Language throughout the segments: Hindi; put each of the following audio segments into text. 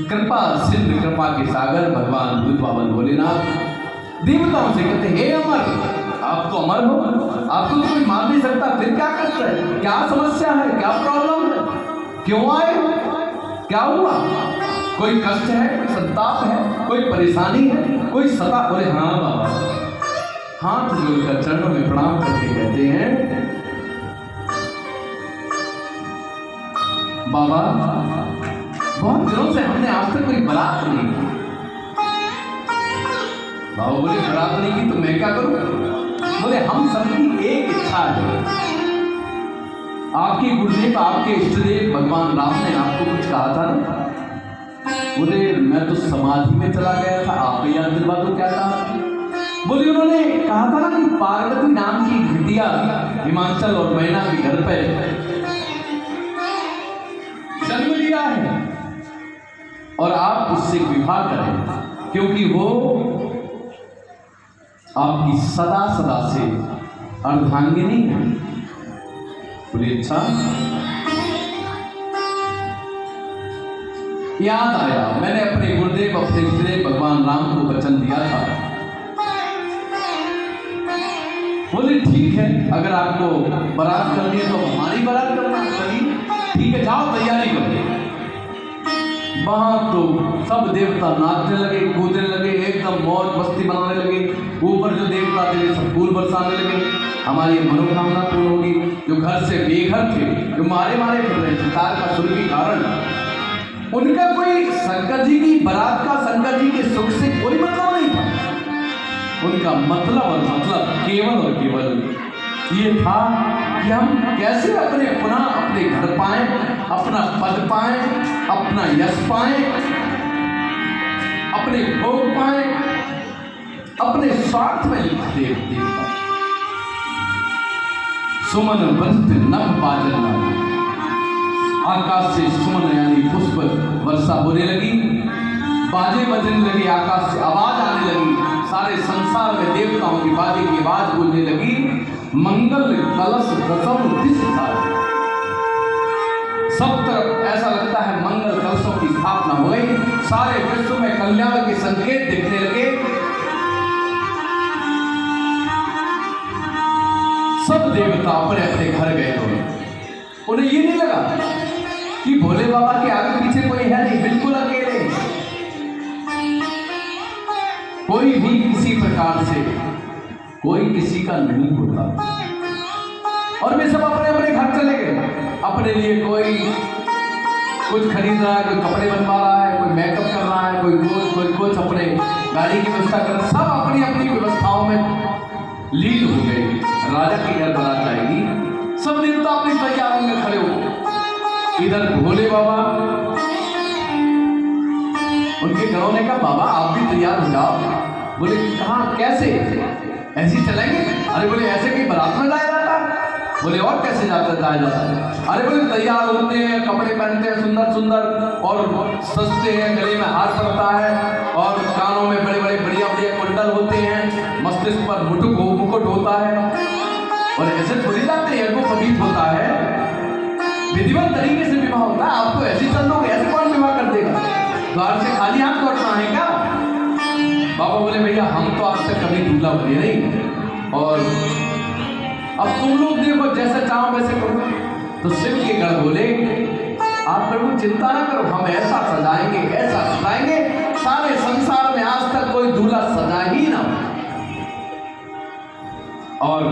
कृपा सिंध कृपा के सागर भगवान बुद्ध पावन भोलेनाथ देवताओं से कहते हे अमर, आप तो अमर हो, आपको तो कोई मार नहीं सकता, फिर क्या कष्ट है, क्या समस्या है, क्या प्रॉब्लम है, क्यों आए, क्या हुआ, कोई कष्ट है, कोई संताप है, कोई परेशानी है, कोई सता। बोले हाँ बाबा, हाथ जोड़कर चरणों में प्रणाम करके कहते हैं बाबा बहुत दिनों से हमने आज तक कोई बारात नहीं की। बाबा बोले बारात नहीं की तो मैं क्या करूं? बोले हम सबकी एक इच्छा है, आपके गुरुदेव आपके इष्टदेव भगवान राम ने आपको कुछ कहा था ना? बोले मैं तो समाधि में चला गया था, आप याद दिलवा दो क्या कहा? बोले उन्होंने कहा था ना कि पार्वती नाम की बिटिया हिमाचल और मैना के घर पे जन्म लिया है और आप उससे विवाह करें क्योंकि वो आपकी सदा सदा से अर्धांगिनी है। बोले अच्छा, याद आया मैंने अपने गुरुदेव अपने गुरुदेव भगवान राम को वचन दिया था। बोले ठीक है, अगर आपको बारात करनी है तो हमारी बारात करना करिए, ठीक है जाओ तैयारी करो। वहां तो सब देवता नाचने लगे, कूदने लगे, एकदम मौज मस्ती बनाने लगे। ऊपर जो देवता थे सब फूल बरसाने लगे, हमारी मनोकामना पूर्ण होगी। जो घर से बेघर थे, जो मारे मारे फिर रहे थे, तार का सुर के कारण उनका कोई शंकर जी की बारात का शंकर जी के सुख से कोई मतलब नहीं था। उनका मतलब और मतलब केवल और केवल ये था कि हम कैसे अपने पुनः अपने घर पाए, अपना पद पाए, अपना यश पाए, अपने भोग पाए, अपने स्वार्थ में देवता सुमन वंत नभ बाजन, आकाश से सुमन यानी पुष्प वर्षा होने लगी, बाजे बजने लगी, आकाश से आवाज आने लगी, सारे संसार में देवताओं की बाजे की आवाज बोलने लगी। मंगल कलश दसम दिश था, सब तरफ ऐसा लगता है मंगल कलशों की स्थापना हो गई, सारे विश्व में कल्याण के संकेत दिखने लगे। सब देवता अपने अपने घर गए थे। उन्हें ये नहीं लगा कि भोले बाबा के आगे पीछे कोई है नहीं, बिल्कुल अकेले, कोई भी किसी प्रकार से कोई किसी का नहीं होता। और वे सब अपने अपने घर चले गए, अपने लिए कोई कुछ खरीद रहा है, कोई कपड़े बनवा रहा है, कोई मेकअप कर रहा है, कोई कुछ अपने गाड़ी की व्यवस्था कर रहा है, सब अपनी अपनी व्यवस्थाओं में लीन हो गए। राजा की घर बारात आएगी, सब देवता अपनी तैयारियों में खड़े हो। इधर भोले बाबा, उनके घरों ने कहा बाबा आप भी तैयार हो जाओ। बोले कहाँ कैसे, ऐसे चलेंगे? अरे बोले ऐसे कि बारात में जाया जाता है। बोले और कैसे जाया जाता है? अरे बोले तैयार होते हैं, कपड़े पहनते हैं सुंदर सुंदर और सजते हैं, गले में हार पड़ता है और कानों में बड़े बड़े बढ़िया बढ़िया कुंडल होते हैं, मस्तिष्क पर मुकुट होता है और ऐसे थोड़ी जाते हैं, वो कभी होता है, विधिवत तरीके से विवाह होता है। आप तो ऐसे चल लोगे, ऐसे कौन विवाह कर देगा? द्वार से खाली हाथ लौटना है क्या? बाबा बोले भैया हम तो आज तक कभी दूल्हा बने नहीं और अब तुम लोग देखो जैसे चाहो वैसे करो। तो शिव के गण बोले आप प्रभु चिंता ना करो, हम ऐसा सजाएंगे, ऐसा सजाएंगे, सारे संसार में आज तक कोई दूल्हा सजा ही ना। और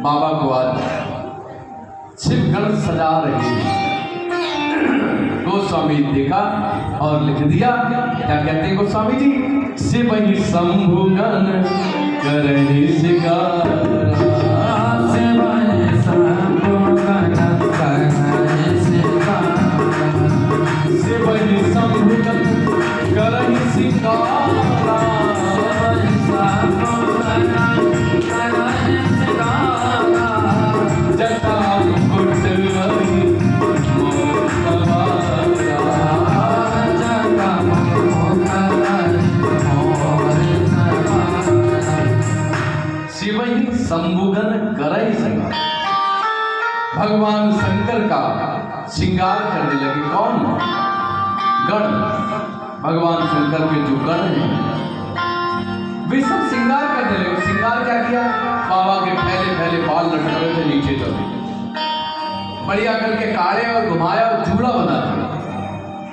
बाबा को आज शिवगण सजा रहे हैं। गोस्वामी देखा और लिख दिया, क्या कहते हैं गोस्वामी जी? शिव ही शंभुगण करहि शिकार, शिव ही शंभुगण करहि शिकार, शिव ही शंभुगण करहि शिकार, शिव ही शंभुगण करहि शिकार, जटा मुकुट शंभुगन करई श्रृंगार। भगवान शंकर का श्रृंगार करने लगे। कौन? गण। भगवान शंकर के जो गण हैं वे सब श्रृंगार करने लगे। श्रृंगार क्या किया? बाबा के फैले फैले बाल लटक रहे थे नीचे तक, बढ़िया करके काढ़े और घुमाया और जूड़ा बना दिया।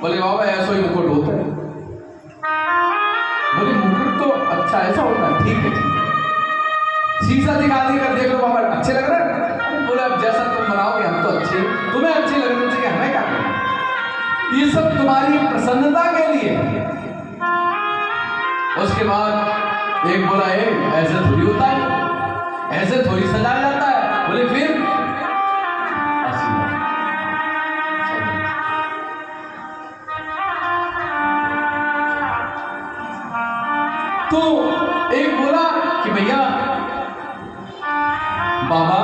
बोले बाबा ऐसा ही मुकुट होता है? बोले मुकुट तो अच्छा ऐसा होता है, ठीक है। शीशा दिखा दी कर देखो बाबा अच्छे लग रहे हैं। बोले अब जैसा तुम बनाओगे हम तो अच्छे, तुम्हें अच्छे लगने चाहिए, हमें क्या करना, ये सब तुम्हारी प्रसन्नता के लिए। उसके बाद एक बोला ऐसे थोड़ी होता है, ऐसे थोड़ी सजाया जाता है। बोले फिर? तो एक बोला कि भैया बाबा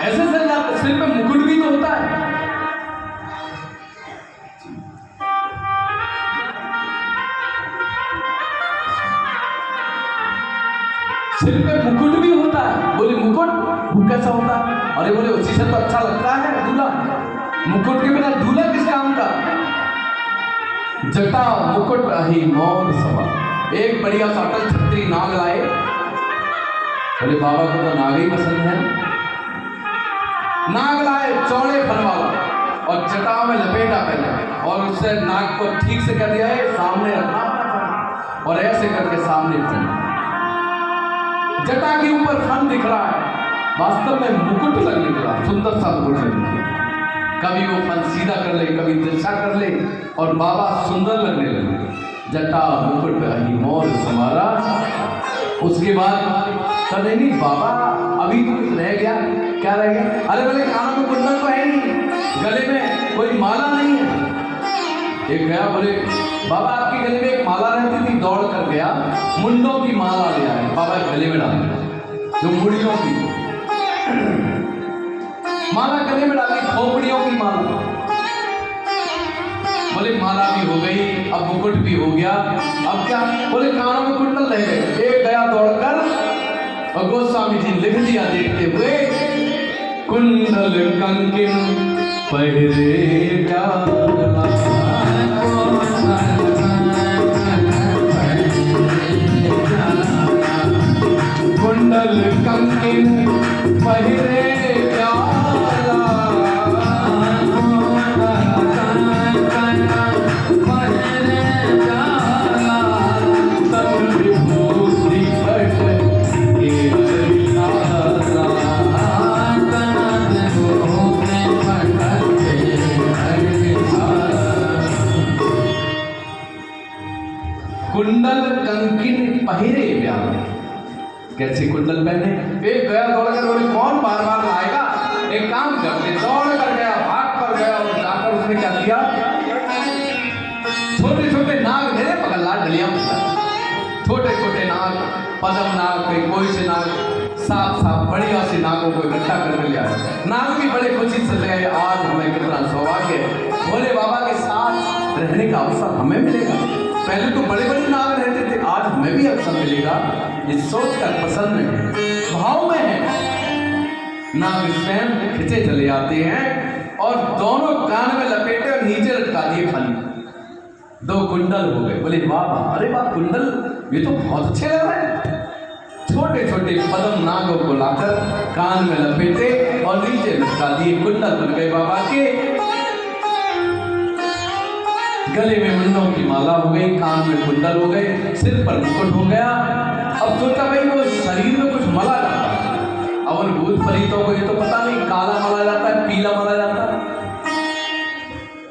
ऐसे सजा, सिर पे मुकुट भी तो होता है। सिर पे मुकुट भी होता है। बोले मुकुट वो कैसा होता है? अरे बोले उसी से तो अच्छा लगता है दूल्हा, मुकुट के बिना दूल्हा किस काम का? जटा मुकुट अहि मोर सभा। एक बढ़िया सा अटल छत्री नाग लाए। बोले बाबा को तो नाग ही पसंद है। नाग लाए चौड़े फल वाला और जटा में लपेटा पहले और उससे नाग को ठीक से कर दिया है सामने रखना और ऐसे करके सामने रखना। जटा के ऊपर फन दिख रहा है, वास्तव में मुकुट लगने लगा, सुंदर सा मुकुट लगने लगा। कभी वो फन सीधा कर ले, कभी तिरछा कर ले और बाबा सुंदर लगने लगे। जटा मुकुट अहि मोर समारा। उसके बाद कहते नहीं बाबा अभी तो कुछ रह गया। क्या रह गया? अरे बोले कानों में कुंडल तो है नहीं, गले में कोई माला नहीं है। एक गया बोले बाबा आपके गले में एक माला रहती थी, दौड़ कर गया मुंडों की माला ले आए, बाबा गले में डाल दिया, जो मुड़ियों की माला गले में डाली, खोपड़ियों की माला। बोले माला भी हो गई, अब मुकुट भी हो गया, अब क्या? बोले कानों में कुंडल रह गए। एक गया दौड़कर और गोस्वामी जी लिख दिया देखते हुए, कुंडल कंकिन पहिरे कुंडल कंकिन पहिरे कुंडल कंकिन पहिरे व्याम। कैसे कुंडल पहने? एक गया दौड़कर, बोले कौन बार बार लाएगा, एक काम करते, दौड़ कर गया, भाग कर गया और जाकर उसने क्या किया, छोटे छोटे नाग मेरे पकड़ ला डलिया में, छोटे छोटे नाग, पदम नाग, कोई से नाग, साफ साफ बढ़िया से नागों को इकट्ठा कर लिया। नाग भी बड़े खुशी से ले, आज हमें कितना सौभाग्य है, भोले बाबा के साथ रहने का अवसर हमें मिलेगा। पहले तो बड़े बड़े नाग रहते थे, आज हमें भी अवसर मिलेगा। ये सोच कर पसंद है, भाव में है। नाग स्वयं खिंचे चले आते हैं और दोनों कान में लपेटे और नीचे लटका दिए खाली। 2 कुंडल हो गए। बोले वाह वाह, अरे वाह कुंडल ये तो बहुत अच्छे लग रहे हैं। छोटे छोटे पदम नागों को लाकर कान में लपेटे और नीचे लटका दिए, कुंडल बन गए बाबा के। गले में मुंडों की माला हो गई, कान में कुंडल हो गए, सिर पर मुकुट हो गया। अब सोचा भाई वो शरीर में कुछ मला जाता है। अब उन भूत प्रेतों को ये तो पता नहीं, काला मला जाता है, पीला मला जाता है।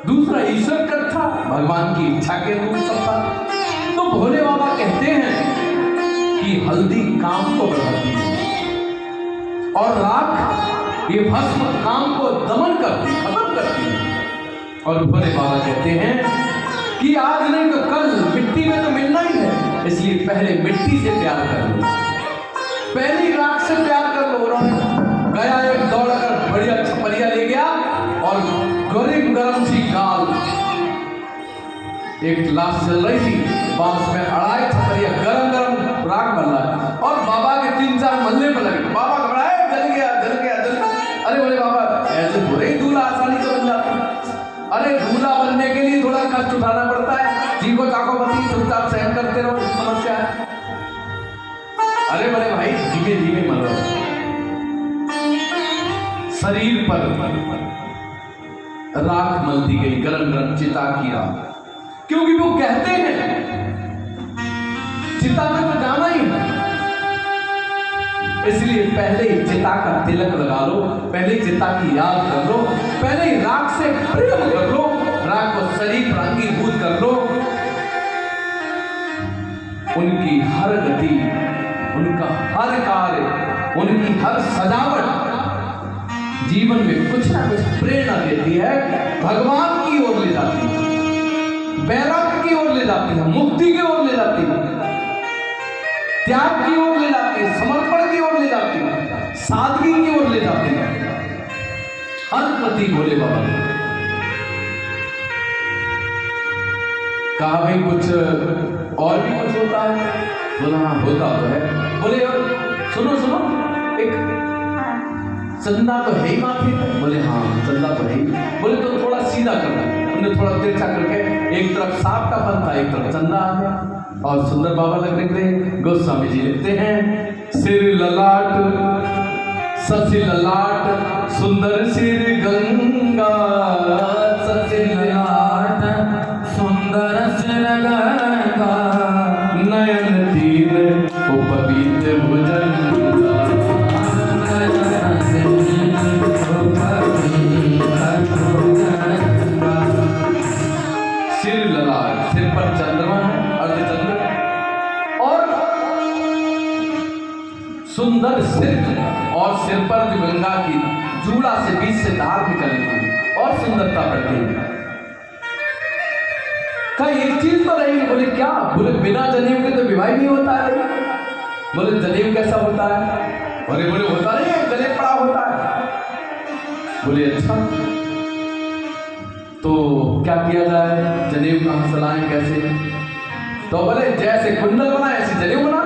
दूसरा ईश्वर का था, भगवान की इच्छा के रूप सब था। तो भोले बाबा कहते हैं कि हल्दी काम को बढ़ाती है और राख ये भस्म काम को दमन करती, खत्म करती है। और भोले बाबा कहते हैं कि आज नहीं तो कल मिट्टी में तो मिलना ही है, इसलिए पहले मिट्टी से प्यार कर लो, पहले राख से प्यार कर लो। उन्होंने गया एक दौड़कर बढ़िया छपरिया ले गया और गरम सी गाल, एक लाश चल रही थी, बांस में अड़ाई छपरिया गरम गरम राख बन रहा है चीखो चाको मत, चुपचाप सहन करते रहो, समस्या है। अरे बड़े भाई धीमे धीमे मरो। शरीर पर राख मलती गई, गरम गरम चिता की राख, क्योंकि वो कहते हैं चिता में तो जाना ही है, इसलिए पहले ही चिता का तिलक लगा लो, पहले ही चिता की याद कर लो, पहले ही राख से प्रेम कर लो, राख को शरीर पर अंगीभूत कर लो। उनकी हर गति, उनका हर कार्य, उनकी हर सजावट जीवन में कुछ ना कुछ प्रेरणा देती है, भगवान की ओर ले जाती है, वैराग्य की ओर ले जाती है, मुक्ति की ओर ले जाती है, त्याग की ओर ले जाती है, समर्पण की ओर ले जाती है, सादगी की ओर ले जाती है। हर प्रति भोले बाबा ने कहा भाई कुछ और भी कुछ होता है? बोला हाँ होता तो है। बोले और सुनो सुनो, एक चंदा तो है ही माथे पे? बोले हाँ चंदा तो है ही। बोले तो थोड़ा सीधा करना, हमने थोड़ा तिरछा करके, एक तरफ सांप का फन था, एक तरफ चंदा आ गया, और सुंदर बाबा लग निकले। गोस्वामी जी लिखते हैं, सिर ललाट ससी ललाट सुंदर सिर गंगा, ससी ललाट सुंदर सिर गंगा, नयन तीन उपवीत भुजंगा, सिर ललाट, सिर पर चंद्रमा है, अर्धचंद्र, और सुंदर सिर, और सिर पर गंगा की जूड़ा से बीच से धार निकलती और सुंदरता बढ़ती है। कहा एक चीज तो नहीं। बोले क्या? बोले बिना जनेऊ के तो विवाह नहीं होता है। बोले जनेऊ कैसा होता है? बोले होता नहीं है, गले पड़ा होता है। बोले अच्छा तो क्या किया जाए, जनेऊ कहां से लाएं, कैसे? तो बोले जैसे कुंडल बना ऐसे जनेऊ बना।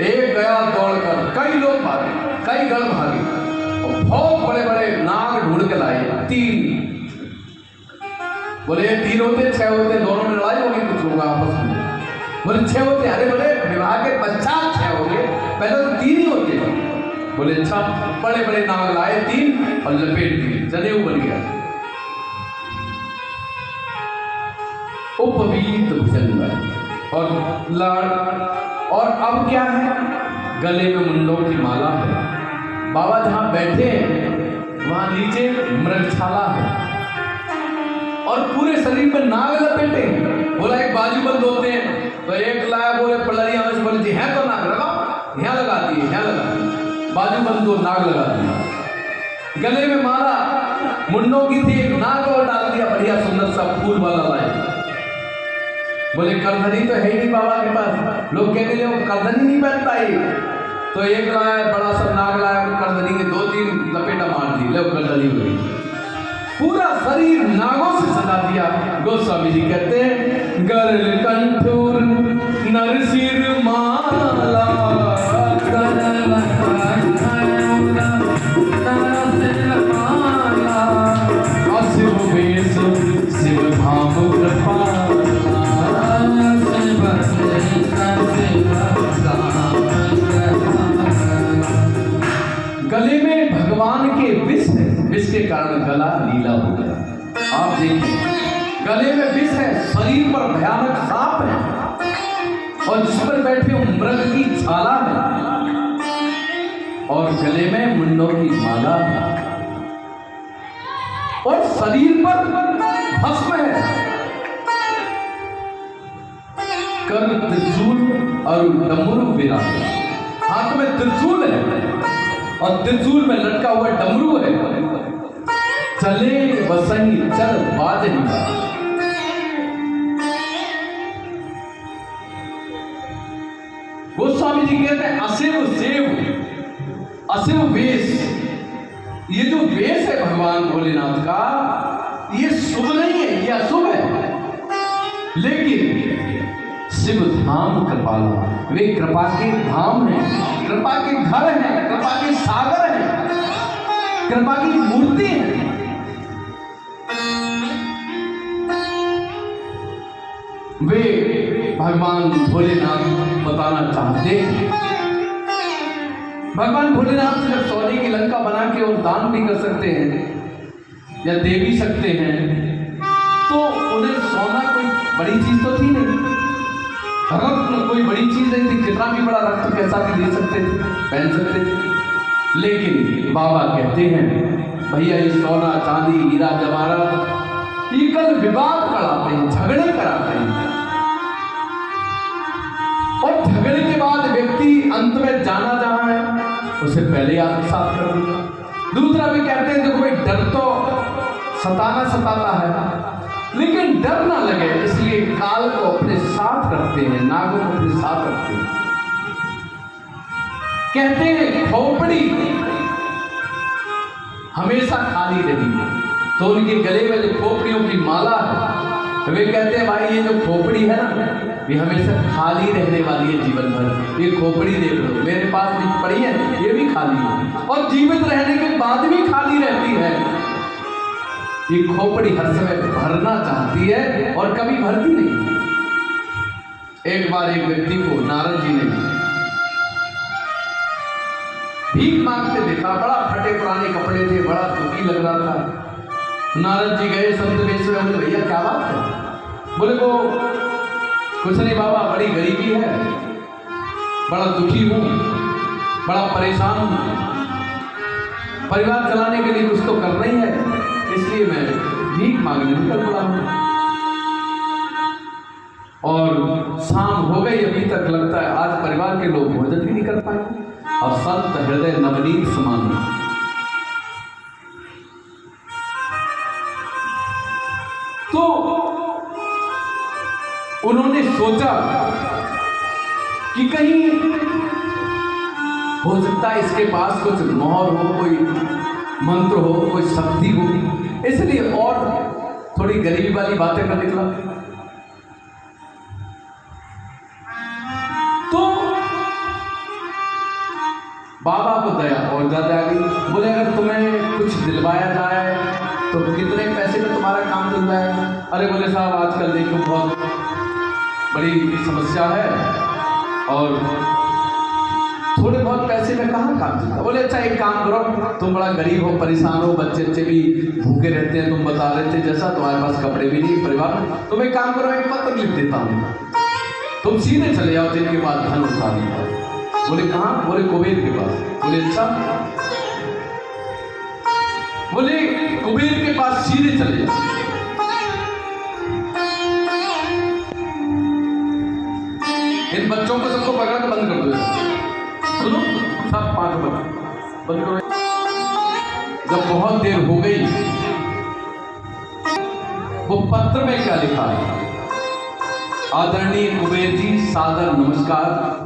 एक गया दौड़कर, कई लोग भागे, कई गण भागे, और बहुत बड़े बड़े नाग ढूंढ के लाए, 3। बोले 3 होते 6 होते, दोनों में लड़ाई होगी कुछ होगा आपस में। बोले 6 होते। अरे बोले विवाह के पश्चात 6 होंगे, पहले तो 3 ही होते। बोले अच्छा, बड़े बड़े नाग लाए 3 और लपेट दिए, जनेऊ बन गया। उपवीत भुजंगा और लाड़, और अब क्या है, गले में मुंडों की माला है। बाबा जहां बैठे हैं वहां नीचे मृगशाला है, और पूरे शरीर पर नाग लपेटे हैं। बोला एक बाजूबंद होते हैं, तो एक लाया, बोले पलरिया में से, बोले जी है तो नाग लगाओ, यहाँ लगा दिए, यहाँ लगा दिए, बाजूबंद दो नाग लगा दिया। गले में माला मुंडों की थी, एक नाग और डाल दिया, बढ़िया सुंदर सा फूल वाला लाए। बोले करधनी तो है ही नहीं बाबा के पास, लोग कहते हैं करधनी नहीं पहनता ही। तो एक लाया, बड़ा सा नाग लाया, करधनी ने 2-3 लपेटा मार दी, लो करधनी हो गई। पूरा शरीर नागों से सजा दिया। गोस्वामी जी कहते हैं, गरल कंठूर नरसिर माला, गरल कंठूर नरसिर माला, अशिव वेश शिव धाम कृपाला, गले में भगवान के विष है, विष के कारण गला नीला हो गया। आप देखिए गले में विष है, शरीर पर भयानक सांप है, और जिस पर बैठे मृग की छाला है, और गले में मुंडों की माला है, और शरीर पर भस्म है, कर त्रिशूल और डमरू विराज, हाथ में त्रिशूल है और त्रिशूल में लटका हुआ डमरू है। चले बसही चल बाजही, गोस्वामी जी कहते हैं अशिव सेव, अशिव वेश। ये जो वेश है भगवान भोलेनाथ का, ये शुभ नहीं है, ये अशुभ है, लेकिन शिव धाम कृपाला, वे कृपा के धाम हैं, कृपा के घर हैं, कृपा के सागर हैं, कृपा की मूर्ति है। वे भगवान भोलेनाथ बताना चाहते हैं। भगवान भोलेनाथ से जब सोने की लंका बना के और दान भी कर सकते हैं या दे भी सकते हैं, तो उन्हें सोना कोई बड़ी चीज तो थी नहीं, रत्न कोई बड़ी चीज नहीं थी, कितना भी बड़ा रत्न कैसा भी दे सकते थे, पहन सकते थे। लेकिन बाबा कहते हैं भैया ये सोना चांदी हीरा जवाहरात ये कल विवाद कराते हैं, झगड़े कराते हैं, और झगड़े के बाद व्यक्ति अंत में जाना जहां है उसे पहले आत्मसात कर दिया। दूसरा भी कहते हैं देखो भाई डर तो सताता है, लेकिन डर ना लगे इसलिए काल को अपने साथ रखते हैं, नागों को अपने साथ रखते हैं। कहते हैं खोपड़ी हमेशा खाली रही, तो उनके गले में जो खोपड़ियों की माला है, वे कहते हैं भाई ये जो खोपड़ी है ना ये हमेशा खाली रहने वाली है जीवन भर। ये खोपड़ी देख लो मेरे पास भी पड़ी है, ये भी खाली है और जीवित रहने के बाद भी खाली रहती है। ये खोपड़ी हर समय भरना चाहती है और कभी भरती नहीं। एक बार एक व्यक्ति को नारद जी ने भीख मांगते देखा, बड़ा फटे पुराने कपड़े थे, बड़ा दुखी लग रहा था। नारद जी गए संत वेश में, बोले भैया क्या बात है? बोले वो कुछ नहीं बाबा, बड़ी गरीबी है, बड़ा दुखी हूं, बड़ा परेशान हूं, परिवार चलाने के लिए कुछ तो करना ही है, इसलिए मैं भीख मांगने निकल पड़ा हूं। और शाम हो गई, अभी तक लगता है आज परिवार के लोग भोजन भी नहीं कर पाए। और संत हृदय नवनीत समान, तो उन्होंने सोचा कि कहीं हो सकता है इसके पास कुछ मोहर हो, कोई मंत्र हो, कोई शक्ति हो, इसलिए और थोड़ी गरीबी वाली बातें कर निकला। तो बाबा को दया और ज्यादा आ गई। बोले अगर तुम्हें कुछ दिलवाया जाए तो कितने पैसे में तुम्हारा काम चल जाएगा? अरे बोले साहब आजकल देखो बहुत बड़ी समस्या है और थोड़े बहुत पैसे में कहाँ काम चलता। बोले अच्छा एक काम करो, तुम बड़ा गरीब हो, परेशान हो, बच्चे भी भूखे रहते हैं, तुम बता रहे थे जैसा, तुम्हारे पास कपड़े भी नहीं, परिवार में, तुम एक काम करो, एक पत्र लिख देता हूँ, तुम सीधे चले जाओ, दिन के बाद धन उठा लेंगे। बोले कहाँ? बोले कुबेर के पास। बोले अच्छा, बोले कुबेर के पास सीधे चले जाओ। इन बच्चों को सबको पकड़ के बंद कर दो, सुनो सब 5 बंद करो। जब बहुत देर हो गई, वो पत्र में क्या लिखा है? आदरणीय कुबेर जी, सादर नमस्कार।